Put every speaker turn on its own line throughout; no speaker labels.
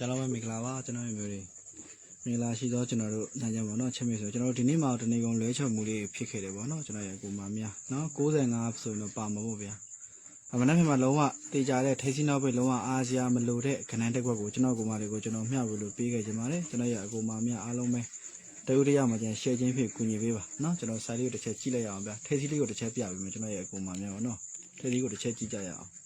ကျွန်တော်မင်္ဂလာပါကျွန်တော်မျိုးတွေမင်္ဂလာရှိသောကျွန်တော်တို့နိုင်ကြပါတော့ချက်မြဆိုကျွန်တော်တို့ဒီနေ့မှတနေ့ကုန်လွဲချော်မှုလေးဖြစ်ခဲ့တယ်ပေါ့နော်ကျွန်တော်ရဲ့ကိုမများနော်95ဆိုတော့ပါမှာပေါ့ဗျာမနေ့ကမှလုံးဝတေချာတဲ့ထိစီနောက်ပိတ်လုံးဝအာဆီယာမလိုတဲ့ခဏတစ်ခွက်ကိုကျွန်တော်ကိုမလေးကိုကျွန်တော်မျှဝေလို့ပေးခဲ့ကြပါတယ်ကျွန်တော်ရဲ့အကိုမများအားလုံးပဲတရုတ်တရားမှာကျန် share ချင်းဖြစ်ကူညီပေးပါနော်ကျွန်တော် site လေးကိုတစ်ချက်ကြည့်လိုက်ရအောင်ဗျာထိစီလေးကိုတစ်ချက်ပြပေးမယ်ကျွန်တော်ရဲ့အကိုမများပေါ့နော်ထိစီကိုတစ်ချက်ကြည့်ကြရအောင်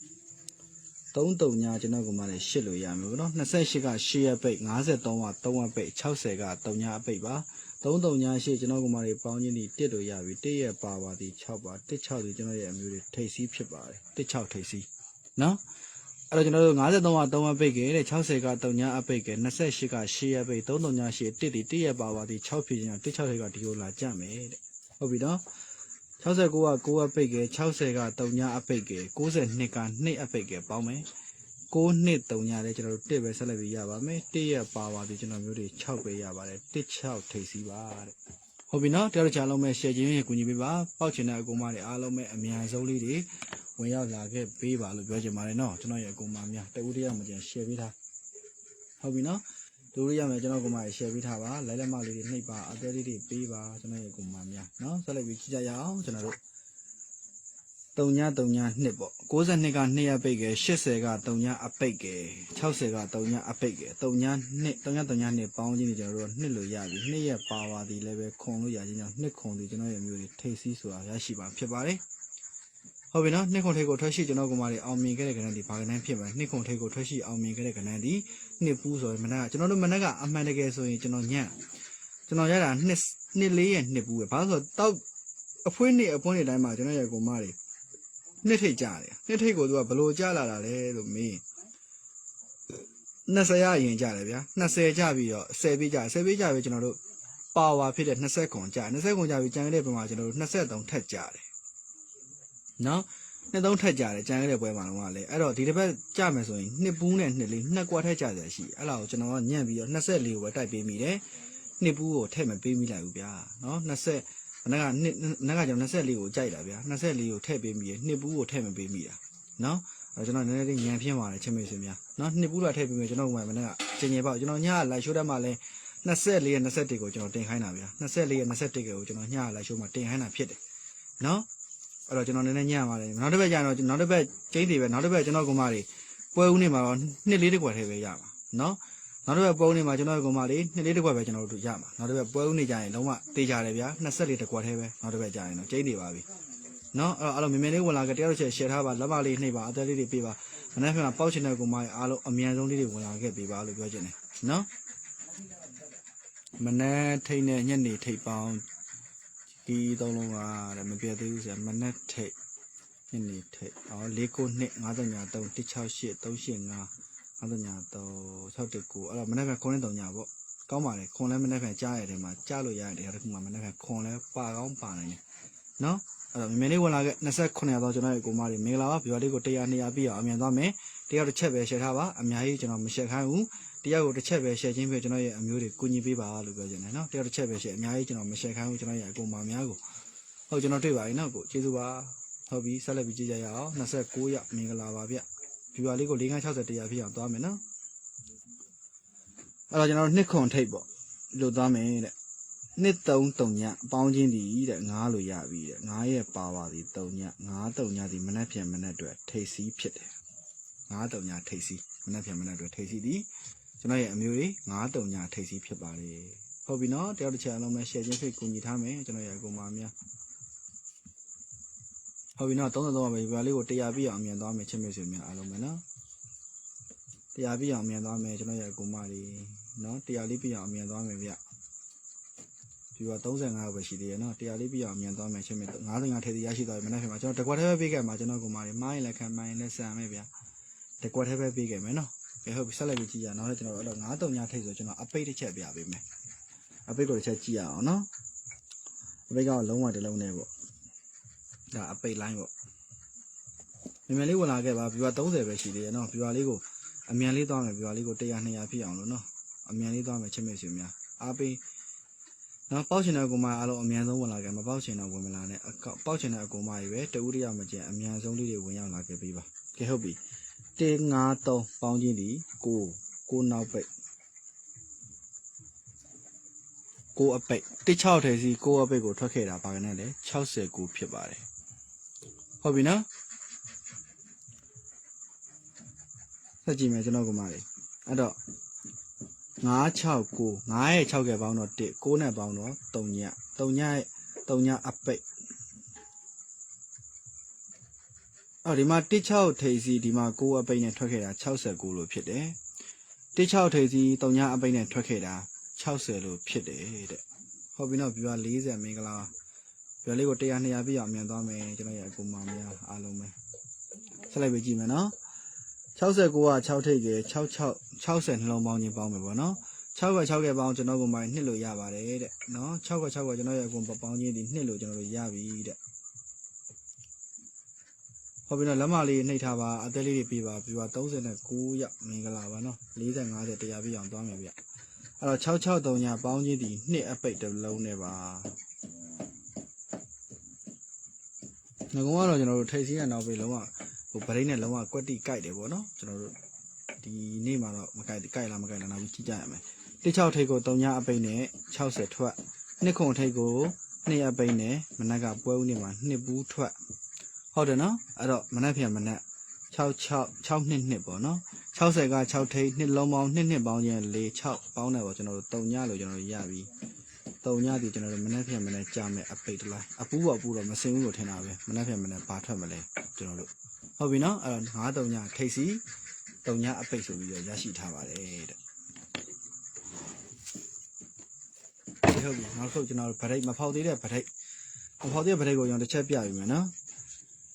3ညာကျွန်တော်ကမှလည်းရှစ်လို့ရမယ်ဗောနော်28က8ရက်ပိတ်53က3ရက်ပိတ်60က3ညာအပိတ်ပါ3ညာ8ကျွန်တော်ကမှလည်းပေါင်းချင်းဒီ1လို့ရပြီ1ရက်ပါပါဒီ6ပါ16ဒီကျွန်တော်ရဲ့အမျိုးတွေထိပ်စီးဖြစ်ပါတယ်16ထိပ်စီးနော်အဲ့တော့ကျွန်တော်တို့53က3ရက်ပိတ်ခဲ့တဲ့60က3ညာအပိတ်ခဲ့28က8ရက်ပိတ်3ညာ8 1ဒီ1ရက်ပါပါဒီ6ဖြစ်ရင်16ထိပ်ကဒီလိုလာကြမယ်တဲ့ဟုတ်ပြီနော်69က9အပိတ်က60က3ညာအပိတ်က92က2အပိတ်ကပေါင်းမယ်9နှစ်3ညာလည်းကျွန်တော်တို့1ပဲဆက်လက်ပြီးရပါမယ်1ရက်ပါပါပြီကျွန်တော်မျိုးတွေ6ပဲရပါတယ်16ထိပ်စီးပါတဲ့ဟုတ်ပြီနော်တရားချလုံးမဲ့ share ချင်းရေးကူညီပေးပါပေါက်ချင်တဲ့အကူမတွေအားလုံးပဲအများဆုံးလေးတွေဝင်ရောက်လာခဲ့ပေးပါလို့ပြောချင်ပါတယ်နော်ကျွန်တော်ရဲ့အကူမများတဦးတယောက်မှကျန် share ပေးထားဟုတ်ပြီနော်ဒုတိယမှာကျွန်တော်ကမှ share ပေးထားပါလိုက်လက်မလေးတွေနှိပ်ပါအသေးလေးတွေပေးပါကျွန်တော်ရဲ့ကိုမများနော်ဆက်လက်ပြီးကြည့်ကြရအောင်ကျွန်တော်တို့3ညာ2ပေါ့92က2ရက်ပိတ်က80က3ညာအပိတ်က60က3ညာအပိတ်က3ညာ2ပေါင်းချင်းကျွန်တော်တို့2လို့ရပြီ2ရက်ပါပါဒီလည်းပဲခွန်လို့ရချင်းကြောင့်2ခွန်ဒီကျွန်တော်ရဲ့မျိုးတွေထိပ်စီးဆိုတာရရှိပါဖြစ်ပါတယ်ဟုတ်ပြီနော်2ခွန်ထိပ်ကိုထွက်ရှိကျွန်တော်ကမှအောင်မြင်ခဲ့တဲ့ကဏ္ဍဒီဘာကဏ္ဍဖြစ်မှာ2ခွန်ထိပ်ကိုထွက်ရှိအောင်မြင်ခဲ့တဲ့ကဏ္ဍဒီ2ပူးဆိုရင်မနက်ကကျွန်တော်တို့မနက်ကအမှန်တကယ်ဆိုရင်ကျွန်တော်ညံ့ကျွန်တော်ရတာ2 4ရဲ့2ပူးပဲဘာလို့ဆိုတော့တောက်အဖွေးနေအပွန်းနေတိုင်းမှာကျွန်တော်ရဲ့ကိုမတွေနှစ်ထိတ်ကြတယ်နှစ်ထိတ်ကိုသူကဘလို့ကြလာတာလဲလို့မေး20ရအရင်ကြတယ်ဗျာ20ကြပြီးတော့10ပေးကြ10ပေးကြပြီးကျွန်တော်တို့ပါဝါဖြစ်တဲ့20ခွန်ကြ20ခွန်ကြပြီးကြံခဲ့တဲ့ပွဲမှာကျွန်တော်တို့23ထက်ကြတယ်နော်23ထက်ကြတယ်ကြံခဲ့တဲ့ပွဲမှာတော့လေအဲ့တော့ဒီတစ်ပတ်ကြမယ်ဆိုရင်နှစ်ပူးနဲ့နှစ်လေးနှစ်ကွက်ထက်ကြရရှိအဲ့လောက်ကိုကျွန်တော်ကညံ့ပြီးတော့24ကိုပဲတိုက်ပေးမိတယ်နှစ်ပူးကိုထည့်မပေးမိလိုက်ဘူးဗျာနော်20မနက်ကကျွန်တော်24ကိုကြိုက်တာဗျာ24ကိုထည့်ပေးမိရနှစ်ပူးကိုထည့်မပေးမိတာနော်အဲ့ကျွန်တော်နည်းနည်းလေးညံပြင်းပါတယ်ချင်းမေဆွေများနော်နှစ်ပူးလာထည့်ပေးမယ်ကျွန်တော်ကမနက်ကကျင်ကျင်ပေါ့ကျွန်တော်ညလိုက်ရှိုးတက်မှလဲ24ရဲ့21ကိုကျွန်တော်တင်ခိုင်းတာဗျာ24ရဲ့21ကိုကျွန်တော်ညလိုက်ရှိုးမှတင်ခိုင်းတာဖြစ်တယ်နော်အဲ့တော့ကျွန်တော်နည်းနည်းညံ့ပါတယ်နောက်တစ်ပတ်ကျရင်တော့နောက်တစ်ပတ်ကျင်းစီပဲနောက်တစ်ပတ်ကျွန်တော်ကမတွေပွဲဦးနေမှာတော့နှစ်လေးတစ်ခွက်ထဲပဲရမှာနော်နောက်တစ်ပတ်ပွဲဦးနေမှာကျွန်တော်ကမလေးနှစ်လေးတစ်ခွက်ပဲကျွန်တော်တို့ရမှာနောက်တစ်ပတ်ပွဲဦးနေကြရင်လုံးဝတေးကြတယ်ဗျာ24တစ်ခွက်ထဲပဲနောက်တစ်ပတ်ကျရင်တော့ကျင်းနေပါပြီနော်အဲ့တော့မြင်မြင်လေးဝင်လာကြတရားတို့ချက် share ထားပါလက်မလေးနှိပ်ပါအသက်လေးတွေပေးပါမနေ့ကပေါက်ချင်တဲ့ကိုမအားလုံးအမြန်ဆုံးလေးတွေဝင်လာခဲ့ပေးပါလို့ပြောချင်တယ်နော်မနေ့ထိတ်နဲ့ညနေထိတ်ပေါင်းဒီသုံးလုံးကတဲ့မပြတ်သေးဘူးဆရာမနေ့ထိတ်ညနေထိတ်492 539 168 385 539 619အဲ့တော့မနေ့ကခွန်နဲ့3ညပေါ့ကောင်းပါလေခွန်လဲမနေ့ကကြားရတယ်မှာကြားလို့ရတယ်တရားတစ်ခုမှမနေ့ကခွန်လဲပါကောင်းပါနိုင်တယ်နော်အဲ့တော့မြင်လေးဝင်လာခဲ့29ရောက်တော့ကျွန်တော်ရဲ့ကိုမတွေမင်္ဂလာပါဗျာလေးကို100 200ပြည့်အောင်အမြန်သွားမယ်တရားတစ်ချက်ပဲ share ထားပါအများကြီးကျွန်တော်မ share ခိုင်းဘူးတရားကိုတစ်ချက်ပဲ share ချင်းပြကျွန်တော်ရဲ့အမျိုးတွေကူညီပေးပါလို့ပြောချင်တယ်နော်တရားတစ်ချက်ပဲ share အများကြီးကျွန်တော်မ share ခိုင်းဘူးကျွန်တော်ရဲ့အကိုမများကိုဟုတ်ကျွန်တော်တွေ့ပါပြီနော်ကိုကျေးဇူးပါဟုတ်ပြီဆက်လက်ပြီးကြည့်ကြရအောင်29ရောက်မင်္ဂလာပါဗျဗျာလေးကို560တရားပြည့်အောင်သွားမယ်နော်အဲ့တော့ကျွန်တော်နှစ်ခွန်ထိပ်ပေါ့လို့သွားမယ်တဲ့နှစ်3ညအပေါင်းချင်းဒီတဲ့9လို့ရပြီတဲ့9ရဲ့ပါပါဒီ3ည9 3ညဒီမနက်ဖြန်မနက်အတွက်ထိပ်စီးဖြစ်တယ်9 3ညထိပ်စီးမနက်ဖြန်မနက်အတွက်ထိပ်စီးဒီကျွန်တော်ရဲ့အမျိုးတွေ9 3ညထိပ်စီးဖြစ်ပါတယ်ဟုတ်ပြီနော်တယောက်တစ်ချက်အလုံးမဲ့ share ချင်းဖိတ်ကူညီထားမယ်ကျွန်တော်ရဲ့အကူမများဟုတ်ပြီနော်33ပါပဲဗျာလေးကို100ပြည့်အောင်အမြန်သွားမယ်ချင်းမေဆွေများအားလုံးပဲနော်100ပြည့်အောင်အမြန်သွားမယ်ကျွန်တော်ရဲ့အကူမတွေနော်100လေးပြည့်အောင်အမြန်သွားမယ်ဗျဒီက35ပဲရှိသေးတယ်နော်100လေးပြည့်အောင်အမြန်သွားမယ်ချင်းမေ95ထည့်ရရှိသွားပြီမနေ့ကမှကျွန်တော်တကွက်ထဲပဲပေးခဲ့မှာကျွန်တော်ကူမတွေမိုင်းလည်းခံမိုင်းလည်းဆန်မယ်ဗျတကွက်ထဲပဲပေးခဲ့မယ်နော်ကဲဟုတ်ပြီဆက်လိုက်ပြီးကြည့်ရအောင်နောက်လည်းကျွန်တော်အဲ့တော့93ညထိတ်ဆိုကျွန်တော်အပိတ်တစ်ချက်ပြပေးမယ်အပိတ်ကိုတစ်ချက်ကြည့်ရအောင်နော်အပိတ်ကလုံးဝတစ်လုံးနဲ့ပေါ့ဒါအပိတ်လိုင်းပေါ့မြန်မြန်လေးဝင်လာခဲ့ပါဗျာ30ပဲရှိသေးတယ်နော်ဗျာလေးကိုအမြန်လေးသွားမယ်ဗျာလေးကို100 200ဖြစ်အောင်လို့နော်အမြန်လေးသွားမယ်ချင်းမေဆွေများအားပေးနော်ပေါက်ချင်တဲ့ကိုမအားလုံးအမြန်ဆုံးဝင်လာခဲ့မပေါက်ချင်တော့ဝင်မလာနဲ့ပေါက်ချင်တဲ့အကိုမကြီးပဲတဦးတယောက်မကျန်အမြန်ဆုံးလေးတွေဝင်ရောက်လာခဲ့ပေးပါကဲဟုတ်ပြီ153ပေါင်းချင်းဒီ9 ကိုနောက်ပိတ်ကိုအပိတ်16ထဲစီကိုအပိတ်ကိုထွက်ခဲ့တာပါကနေလေ69ဖြစ်ပါတယ်ဟုတ်ပြီနော်ဆက်ကြည့်မယ်ကျွန်တော်ကမှလေအဲ့တော့969 9ရဲ့6ကပေါင်းတော့1 9နဲ့ပေါင်းတော့3ည3ညရဲ့3ညအပိတ်အော်ဒီမှာ16ထိပ်စီဒီမှာ9အပိတ်နဲ့ထွက်ခဲ့တာ69လို့ဖြစ်တယ်16ထိပ်စီ3ညအပိတ်နဲ့ထွက်ခဲ့တာ60လို့ဖြစ်တယ်တဲ့ဟုတ်ပြီနော်ပြပါ40မင်္ဂလာပြလေးကို100 200ပြည့်အောင်မြန်သွားမယ်ကျွန်တော်ရဲ့အကူမများအားလုံးပဲဆက်လိုက်ပဲကြည့်မယ်နော်69က6ထိပ်က60နှလုံးပေါင်းချင်းပေါင်းမယ်ပေါ့နော်6က6ကပေါင်းကျွန်တော်ကမှနှစ်လို့ရပါတယ်တဲ့နော်6က6ကကျွန်တော်ရဲ့အကူပေါင်းချင်းဒီနှစ်လို့ကျွန်တော်တို့ရပြီတဲ့ဟုတ်ပြီနော်လက်မလေးနှိပ်ထားပါအသေးလေးတွေပြပါပြပါ39ရောက်မင်္ဂလာပါနော်40 50 100ပြည့်အောင်သွားမယ်ဗျအဲ့တော့663ညပေါင်းချင်းဒီနှစ်အပိတ်တစ်လုံးနဲ့ပါငကုံကတော့ကျွန်တော်တို့ထိပ်စီးတဲ့နောက်ပြီးလုံးဝဟိုဗရိတ်နဲ့လုံးဝကွက်တိကြိုက်တယ်ပေါ့နော်ကျွန်တော်တို့ဒီနေ့မှာတော့မကြိုက်လားမကြိုက်လားနောက်ပြီးကြည့်ကြရမယ်16ထိပ်ကို3ညအပိတ်နဲ့60ထွက်2ခုထိပ်ကို2အပိတ်နဲ့မနက်ကပွဲဦးနေ့မှာ2ဘူးထွက်ဟုတ်တယ်နော်အဲ့တော့မနက်ဖြန်မနက်6နှစ်ပေါ့နော်60က6ထိပ်2လုံးပေါင်း2ပေါင်းချင်း4 6ပေါင်းတယ်ပေါ့ကျွန်တော်တို့3ညလို့ကျွန်တော်တို့ရပြီ3ညဒီကျွန်တော်တို့မနက်ဖြန်မနက်ကြာမယ်အပိတ်တစ်လိုက်အပူတော့မစင်ဘူးလို့ထင်တာပဲမနက်ဖြန်မနက်ဘာထွက်မလဲကျွန်တော်တို့ဟုတ်ပြီနော်အဲ့တော့9 3ညထိပ်စီ3ညအပိတ်ဆိုပြီးတော့ရရှိထားပါတယ်တဲ့ဟုတ်ပြီနောက်ဆုံးကျွန်တော်တို့ဗရိတ်မဖောက်သေးတဲ့ဗရိတ်ကိုကျွန်တော်တစ်ချက်ပြပြီမယ်နော်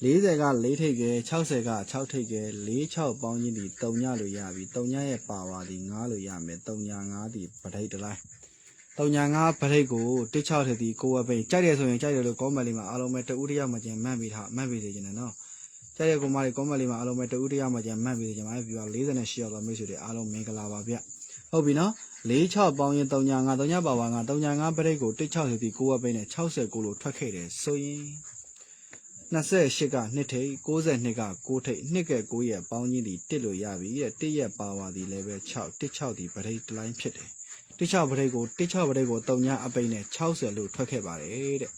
40က4ထိပ်က60က6ထိပ်က46ပေါင်းချင်းဒီ3ညလို့ရပြီ3ညရဲ့ပါဝါဒီ9လို့ရမယ်3ည9ဒီဗရိတ်တစ်လိုက်3ည9ဗရိတ်ကို16ထိပ်ဒီကိုအပိတ်ကြိုက်တယ်ဆိုရင်ကြိုက်တယ်လို့ကောမန့်လေးမှာအားလုံးပဲတဦးတယောက်မှကျန်မှတ်ပြီးစေချင်တယ်နော်ကြိုက်တဲ့ကိုမလေးကောမန့်လေးမှာအားလုံးပဲတဦးတယောက်မှကျန်မှတ်ပြီးစေချင်ပါတယ်ပြီးတော့48ရောက်တော့မိတ်ဆွေတွေအားလုံးမင်္ဂလာပါဗျဟုတ်ပြီနော်46ပေါင်းရင်3ည9 3ညပါဝါ9 3ည9ဗရိတ်ကို16ထိပ်ဒီကိုအပိတ်နဲ့69လို့ထွက်ခဲ့တယ်ဆိုရင်28က2ထိပ်62က9ထိပ်2က9ရဲ့ပေါင်းချင်းဒီ1လို့ရပြီတဲ့1ရဲ့ပါဝါဒီလည်းပဲ6 16ဒီဗရိတ်တစ်လိုင်းဖြစ်တယ်16ဗရိတ်ကို3ညအပိတ်နဲ့60လို့ထွက်ခဲ့ပါတယ်တဲ့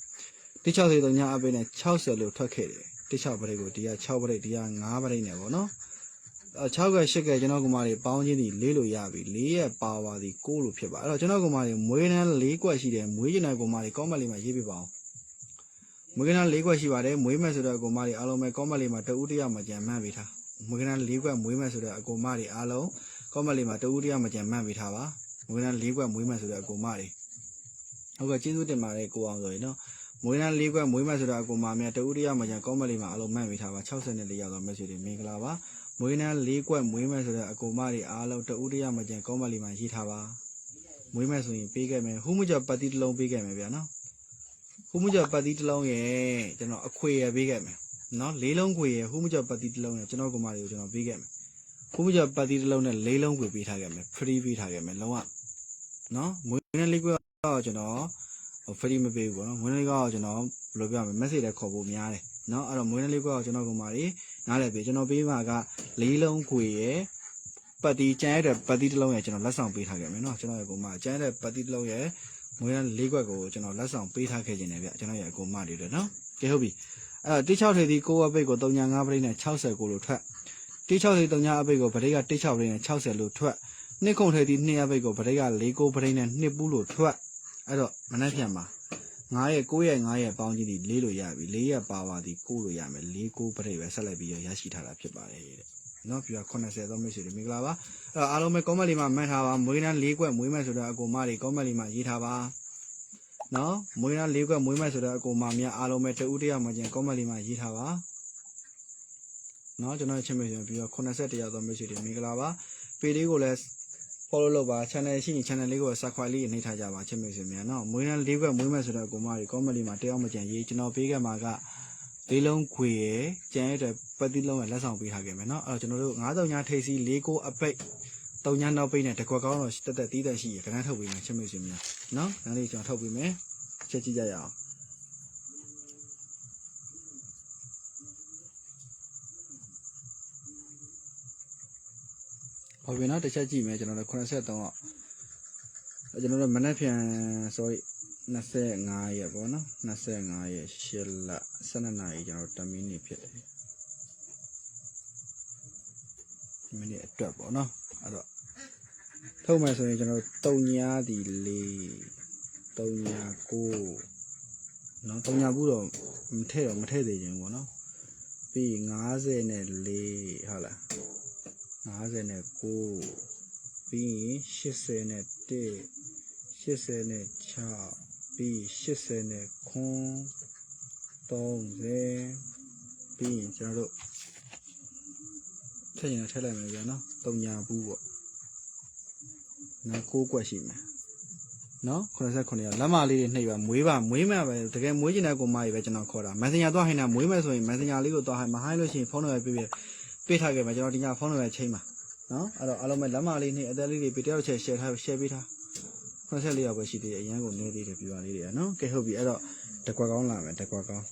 16ထိပ်3ညအပိတ်နဲ့60လို့ထွက်ခဲ့တယ်16ဗရိတ်ကိုဒီက6ဗရိတ်ဒီက9ဗရိတ်နဲ့ပေါ့နော်6က8ကကျွန်တော်ကမာတွေပေါင်းချင်းဒီ4လို့ရပြီ4ရဲ့ပါဝါဒီ9လို့ဖြစ်ပါအဲ့တော့ကျွန်တော်ကမာတွေမွေးနှမ်း4ကွက်ရှိတယ်မွေးကျင်တဲ့ကမာတွေကောမန့်လေးမှာရေးပြပါအောင်မွေးကနန်း4ခွက်ရှိပါတယ်မွေးမဲ့ဆိုတဲ့အကောင်မတွေအားလုံးပဲကောမန့်လေးမှာတဦးတယောက်မှကြံမှန်းပေးထားမွေးကနန်း4ခွက်မွေးမဲ့ဆိုတဲ့အကောင်မတွေအားလုံးကောမန့်လေးမှာတဦးတယောက်မှကြံမှန်းပေးထားပါမွေးကနန်း4ခွက်မွေးမဲ့ဆိုတဲ့အကောင်မတွေဟုတ်ကဲ့ကျေးဇူးတင်ပါတယ်ကိုအောင်ဆိုရင်နော်မွေးကနန်း4ခွက်မွေးမဲ့ဆိုတဲ့အကောင်မများတဦးတယောက်မှကြံကောမန့်လေးမှာအားလုံးမှန်းပေးထားပါ64ရောက်တော့မက်ဆေ့ချ်တွေမင်္ဂလာပါမွေးကနန်း4ခွက်မွေးမဲ့ဆိုတဲ့အကောင်မတွေအားလုံးတဦးတယောက်မှကြံကောမန့်လေးမှာရေးထားပါမွေးမဲ့ဆိုရင်ပေးခဲ့မယ်ဟူးမှုကြပတ်တိတစ်လုံးပေးခဲ့မယ်ဗျာနော်ဟူးမှုကြပတ်တိတစ်လုံးရဲ့ကျွန်တော်အခွေရပေးခဲ့မယ်နော်၄လုံးခွေရဟူးမှုကြပတ်တိတစ်လုံးရဲ့ကျွန်တော်ကမာတွေကိုကျွန်တော်ပေးခဲ့မယ်ဟူးမှုကြပတ်တိတစ်လုံးနဲ့၄လုံးခွေပေးထားခဲ့မယ် free ပေးထားခဲ့မယ်လုံးဝနော်မွေးနေ့လေးကတော့ကျွန်တော် free မပေးဘူးပေါ့နော်မွေးနေ့လေးကတော့ကျွန်တော်ဘယ်လိုပြောရမလဲ message လည်းခေါ်ဖို့များတယ်နော်အဲ့တော့မွေးနေ့လေးကတော့ကျွန်တော်ကမာတွေနားလည်ပေးကျွန်တော်ပေးမှာက၄လုံးခွေရပတ်တိကျန်ရတဲ့ပတ်တိတစ်လုံးရဲ့ကျွန်တော်လက်ဆောင်ပေးထားခဲ့မယ်နော်ကျွန်တော်ရဲ့ကမာကျန်တဲ့ပတ်တိတစ်လုံးရဲ့မွေးနေ့၄ခွက်ကိုကျွန်တော်လက်ဆောင်ပေးထားခဲ့ခြင်းနဲ့ဗျကျွန်တော်ရဲ့အကူမတွေတော့နော်ကဲဟုတ်ပြီအဲ့တော့16ထိပ်ဒီ9အပိတ်ကို3ည5ပရိတ်နဲ့60လို့ထွက်16ထိပ်3ညအပိတ်ကိုပရိတ်က16ပရိတ်နဲ့60လို့ထွက်2ခုထိပ်ဒီ2အပိတ်ကိုပရိတ်က4 9ပရိတ်နဲ့2ပူးလို့ထွက်အဲ့တော့မနှက်ပြန်ပါ9ရဲ့9ရဲ့9ရဲ့ပေါင်းချင်းဒီ4လို့ရပြီ4ရဲ့ပါဝါဒီ9လို့ရမယ်4 9ပရိတ်ပဲဆက်လိုက်ပြီးရရှိထားတာဖြစ်ပါတယ်တဲ့နော်ပြီးတော့80သောမိတ်ဆွေတွေမင်္ဂလာပါအဲ့တော့အားလုံးပဲ comment လေးမှာမှတ်ထားပါမွေးနှမ်း4ခွက်မွေးမဲ့ဆိုတော့အကူမတွေ comment လေးမှာရေးထားပါနော်မွေးနှမ်း4ခွက်မွေးမဲ့ဆိုတော့အကူမများအားလုံးပဲတဦးတယောက်မှချင်း comment လေးမှာရေးထားပါနော်ကျွန်တော်ချင်းမိတ်ဆွေပြီးတော့81ရောက်သောမိတ်ဆွေတွေမင်္ဂလာပါပေလေးကိုလည်း follow လုပ်ပါ channel ရှိရင် channel လေးကို subscribe လေးနှိပ်ထားကြပါချင်းမိတ်ဆွေများနော်မွေးနှမ်း4ခွက်မွေးမဲ့ဆိုတော့အကူမတွေ comment လေးမှာတယောက်မှချင်းရေးကျွန်တော်ပေးခဲ့မှာကလေးလုံးခွေရယ်ကျန်ရတဲ့ပတ်တိလုံးရလက်ဆောင်ပေးထားခဲ့မယ်เนาะအဲ့တော့ကျွန်တော်တို့9 3ထိပ်စီ4 9အပိတ်3ညနောက်ပိတ်နဲ့တကွက်ကောင်းတော့တက်တီးတက်ရှိရခဏထုတ်ပေးမယ်ချင်းမိတ်ဆွေများเนาะဒါလေးကျွန်တော်ထုတ်ပေးမယ်ချက်ကြည့်ကြရအောင် ဟုတ်ပြီနော်တစ်ချက်ကြည့်မယ်ကျွန်တော်တို့83အောင်ကျွန်တော်တို့မနေ့ပြန် sorry 25ရက်ပေါ့နော်25ရက်8လ12နာရီကျွန်တော်10မိနစ်ဖြစ်တယ်မိနစ်အတွက်ပေါ့နော်အဲ့တော့ထုတ်မယ်ဆိုရင်ကျွန်တော်3ညာဒီ4 3ညာ9နော်3ညာဘူးတော့မထည့်သေးခြင်းပေါ့နော်ပြီး50နဲ့4ဟုတ်လား50နဲ့9ပြီး80နဲ့1 80နဲ့6ပြီး80နဲ့30ပြီးကျွန်တော်တို့ထည့်ရင်ထည့်လိုက်မယ်ဗျာနော်3ညာဘူးပေါ့နော်6ကွက်ရှိမယ်နော်89ရက်လက်မလေးတွေနှိပ်ပါမွေးမဲ့ပဲတကယ်မွေးကျင်တဲ့ကောင်မကြီးပဲကျွန်တော်ခေါ်တာမန်စင်ညာသွားဟိုင်းတာမွေးမဲ့ဆိုရင်မန်စင်ညာလေးကိုသွားဟိုင်းမဟိုင်းလို့ရှိရင်ဖုန်းနံပါတ်ပေးထားခဲ့မှာကျွန်တော်ဒီညဖုန်းနံပါတ်ချိန်ပါနော်အဲ့တော့အားလုံးပဲလက်မလေးနှိပ်အသက်လေးတွေပေးတယောက်ချက် share ပေးထား94ရောက်ပဲရှိသေးတယ်အရန်ကိုနေသေးတယ်ပြပါလေးတွေနော်ကဲဟုတ်ပြီအဲ့တော့တကွက်ကောင်းလာမယ်တကွက်ကောင်း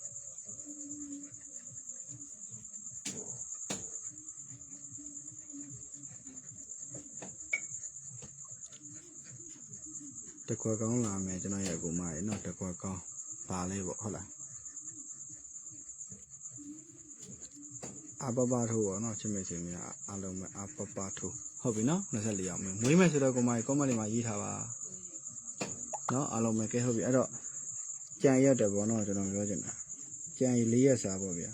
တကွက်ကောင်းလာမယ်ကျွန်တော်ရဲ့ကိုမရေနော်တကွက်ကောင်းပါလဲပေါ့ဟုတ်လားအပပထိုးပေါ့နော်ချစ်မေစင်များအားလုံးပဲအပပထိုးဟုတ်ပြီနော်24ရောက်မယ်မွေးမယ်ဆိုတော့ကိုမရေ comment လေးမှာရေးထားပါနော်အားလုံးပဲကဲဟုတ်ပြီအဲ့တော့ကြံရက်တယ်ပေါ့နော်ကျွန်တော်ပြောချင်တာကြံရီ4ရက်စာပေါ့ဗျာ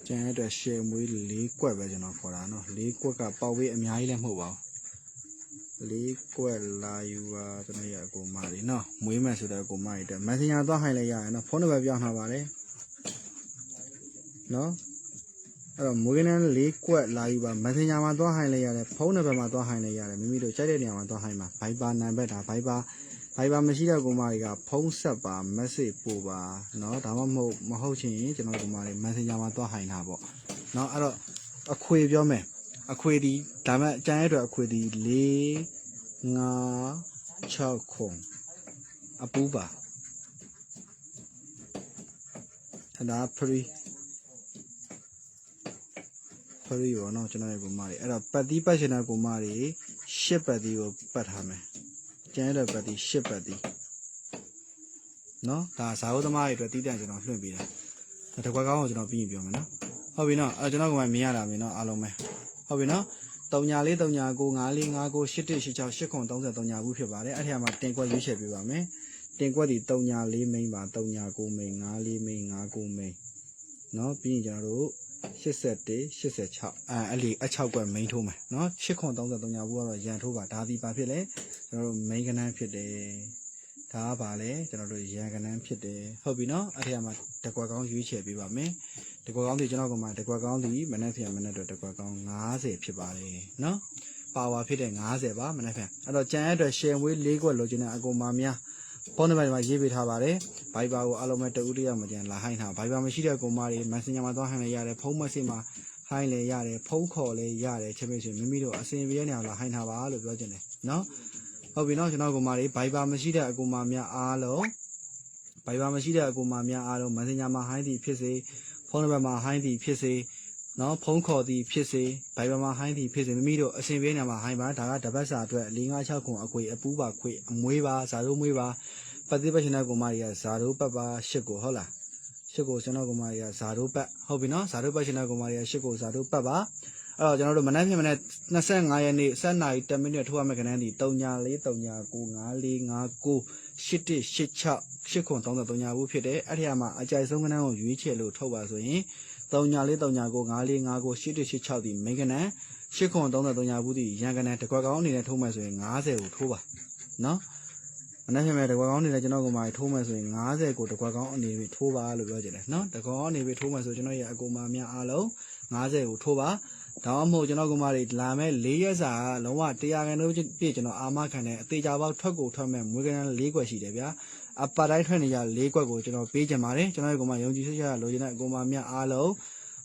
ကျန်တဲ့ရှယ်မွေး4ကွက်ပဲကျွန်တော်ခေါ်တာနော်4ကွက်ကပေါက်ဝေးအများကြီးလည်းမဟုတ်ပါဘူး4ကွက်လာယူပါကျွန်တော်ရအကိုမလေးနော်မွေးမယ်ဆိုတော့အကိုမလေးတဲ့ Messenger သွားဟိုင်းလဲရရနော်ဖုန်းနံပါတ်ပြောင်းထားပါလေနော်အဲ့တော့မွေးနှန်း4ကွက်လာယူပါ Messenger မှာသွားဟိုင်းလဲရတယ်ဖုန်းနံပါတ်မှာသွားဟိုင်းလဲရတယ်မိမိတို့ကြိုက်တဲ့နေရာမှာသွားဟိုင်းပါ Viber နံပါတ်ဒါ Viber မရှိတဲ့ကိုမတွေကဖုန်းဆက်ပါ message ပို့ပါเนาะဒါမှမဟုတ်ချင်ရင်ကျွန်တော်ကိုမတွေ Messenger မှာသွားဟိုင်းတာပေါ့เนาะအဲ့တော့အခွေပြောမယ်အခွေဒီဒါမှအကျန်ရဲ့အတွက်အခွေဒီ4 5 6ခုအပူပါအဲ့ဒါ free ရောเนาะကျွန်တော်ရဲ့ကိုမတွေအဲ့တော့ပတ်တီးပတ်ရှင်တဲ့ကိုမတွေ10ပတ်တီးကိုပတ်ထားမယ်ကျန်တဲ့ပတ်တီ10ပတ်တီနော်ဒါဇာဟုတ်သမားတွေအတွက်တီးတန့်ကျွန်တော်လွှင့်ပေးတာတကွက်ကောင်းကိုကျွန်တော်ပြီးရင်ပြောမယ်နော်ဟုတ်ပြီနော်အဲကျွန်တော်ကမြင်ရတာမြင်နော်အားလုံးပဲဟုတ်ပြီနော်3ညာ4 3ညာ9 5 4 5 9 8 1 8 6 8ခွန်33ညာဘူးဖြစ်ပါတယ်အဲ့ဒီမှာတင်ကွက်ရွေးချယ်ပေးပါမယ်တင်ကွက်ဒီ3ညာ4မိန်းပါ3ညာ9မိန်း5 4မိန်း5 9မိန်းနော်ပြီးရင်ကျွန်တော်တို့81 86အဲ့လေအ6ကွက်မိန်းထိုးမယ်နော်8ခွန်33ညာဘူးကတော့ရန်ထိုးပါဒါဒီပါဖြစ်လဲကျွန်တော်တို့မိန်းကနန်းဖြစ်တယ်ဒါကပါလဲကျွန်တော်တို့ရန်ကနန်းဖြစ်တယ်ဟုတ်ပြီနော်အဲ့ဒီမှာတကွက်ကောင်းရွေးချယ်ပေးပါမယ်တကွက်ကောင်းဒီကျွန်တော်ကမှတကွက်ကောင်းဒီမနေ့ပြန်မနေ့တော့တကွက်ကောင်း90ဖြစ်ပါတယ်နော်ပါဝါဖြစ်တဲ့90ပါမနေ့ပြန်အဲ့တော့ကြံရတဲ့ရှယ်မွေး4ကွက်လိုချင်တဲ့အကုန်မများဖုန်းနံပါတ်မှာရေးပေးထားပါတယ် Viber ကိုအားလုံးပဲတဦးတယောက်မကြံလာဟိုင်းထား Viber မရှိတဲ့ကောင်မတွေ Messenger မှာသွားဟိုင်းလဲရတယ်ဖုန်း message မှာဟိုင်းလဲရတယ်ဖုန်းခေါ်လဲရတယ်ချစ်မိတ်ဆွေမိမိတို့အစဉ်ပြေနေအောင်လာဟိုင်းထားပါလို့ပြောချင်တယ်နော်ဟုတ်ပြီနော်ကျွန်တော်ကောင်မတွေ Viber မရှိတဲ့အကောင်မများအားလုံး Viber မရှိတဲ့အကောင်မများအားလုံး Messenger မှာဟိုင်းသည်ဖြစ်စေဖုန်းနံပါတ်မှာဟိုင်းသည်ဖြစ်စေနော်ဖုန်းခေါ်သည်ဖြစ်စေ Viber မှာဟိုင်းသည်ဖြစ်စေမိမိတို့အစဉ်ပြေနေမှာဟိုင်းပါဒါကတပတ်စာအတွက်4 5 6ခုအကွေအပူးပါခွေအမွေးပါဇာတို့မွေးပါပတ်တိပတ်ရှင်တဲ့ကောင်မတွေကဇာတို့ပတ်ပါ8ကိုဟုတ်လား8ကိုကျွန်တော်ကောင်မတွေကဇာတို့ပတ်ဟုတ်ပြီနော်ဇာတို့ပတ်ရှင်တဲ့ကောင်မတွေက8ကိုဇာတို့ပတ်ပါအဲ့တော့ကျွန်တော်တို့မနေ့ပြန်မနေ့25ရက်နေ့7နာရီ10မိနစ်ထိုးရမယ့်ခဏဒီ3ညာ4 3ညာ9 5 4 5 9 8 1 8 6 8ခွန်33ညာဘူးဖြစ်တယ်အဲ့ဒီမှာအကြိုက်ဆုံးခဏကိုရွေးချယ်လို့ထုတ်ပါဆိုရင်3ညာ4 3ညာ9 5 4 5 9 8 1 8 6ဒီမိန်းကနန်း8ခွန်33ညာဘူးဒီရန်ကနန်းတကွက်ကောင်းအနေနဲ့ထိုးမယ်ဆိုရင်50ကိုထိုးပါနော်မနေ့ပြန်မဲ့တကွက်ကောင်းအနေနဲ့ကျွန်တော်ကမှထိုးမယ်ဆိုရင်50ကိုတကွက်ကောင်းအနေနဲ့ထိုးပါလို့ပြောချင်တယ်နော်တကွက်ကောင်းအနေနဲ့ထိုးမယ်ဆိုကျွန်တော်ရဲ့အကူမများအားလုံး50ကိုထိုးပါဒါမှမဟုတ်ကျွန်တော်ကမှလာမဲ့4ရက်စာလုံးဝ100ခန်းတို့ပြည့်ကျွန်တော်အာမခံတဲ့အသေးချာပေါက်ထွက်ကိုထွက်မဲ့မွေးကနန်း4ကွက်ရှိတယ်ဗျာအပတ်တိုင်းထွက်နေကြ4ကွက်ကိုကျွန်တော်ပေးကြပါတယ်ကျွန်တော်ရဲ့ကမှယုံကြည်စိတ်ချလိုချင်တဲ့အကူမများအားလုံး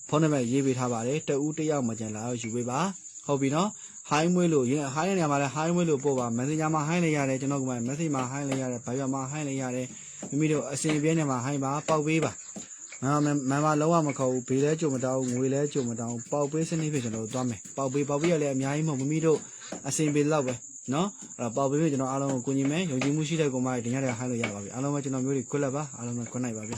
ဖုန်းနံပါတ်ရေးပေးထားပါတယ်တဦးတယောက်မကြံလာယူပေးပါဟုတ်ပြီနော်ဟိုင်းမွေးလို့ရင်ဟိုင်းတဲ့နေရာမှာလည်းဟိုင်းမွေးလို့ပို့ပါ Messenger မှာဟိုင်းလိုက်ရတယ်ကျွန်တော်ကမှ message မှာဟိုင်းလိုက်ရတယ် Viber မှာဟိုင်းလိုက်ရတယ် မိမိတို့အစဉ်ပြည့်နေမှာဟိုင်းပါပေါက်ပေးပါမမလုံးဝမခေါ်ဘူးဘေးလဲကြုံမတောင်းငွေလဲကြုံမတောင်းပေါက်ပေးစနစ်ဖြစ်ကျွန်တော်တို့သွားမယ်ပေါက်ပေးရလဲအများကြီးမဟုတ်မိမိတို့အစဉ်ပြေလောက်ပဲနော်အဲ့ပေါက်ပေးကျွန်တော်အားလုံးကိုကိုညီမဲယုံကြည်မှုရှိတဲ့ကောင်မတွေတင်ရတဲ့ဟိုင်းလို့ရပါပြီအားလုံးပဲကျွန်တော်မျိုးတွေခွက်လက်ပါအားလုံးပဲခွက်နိုင်ပါပြီ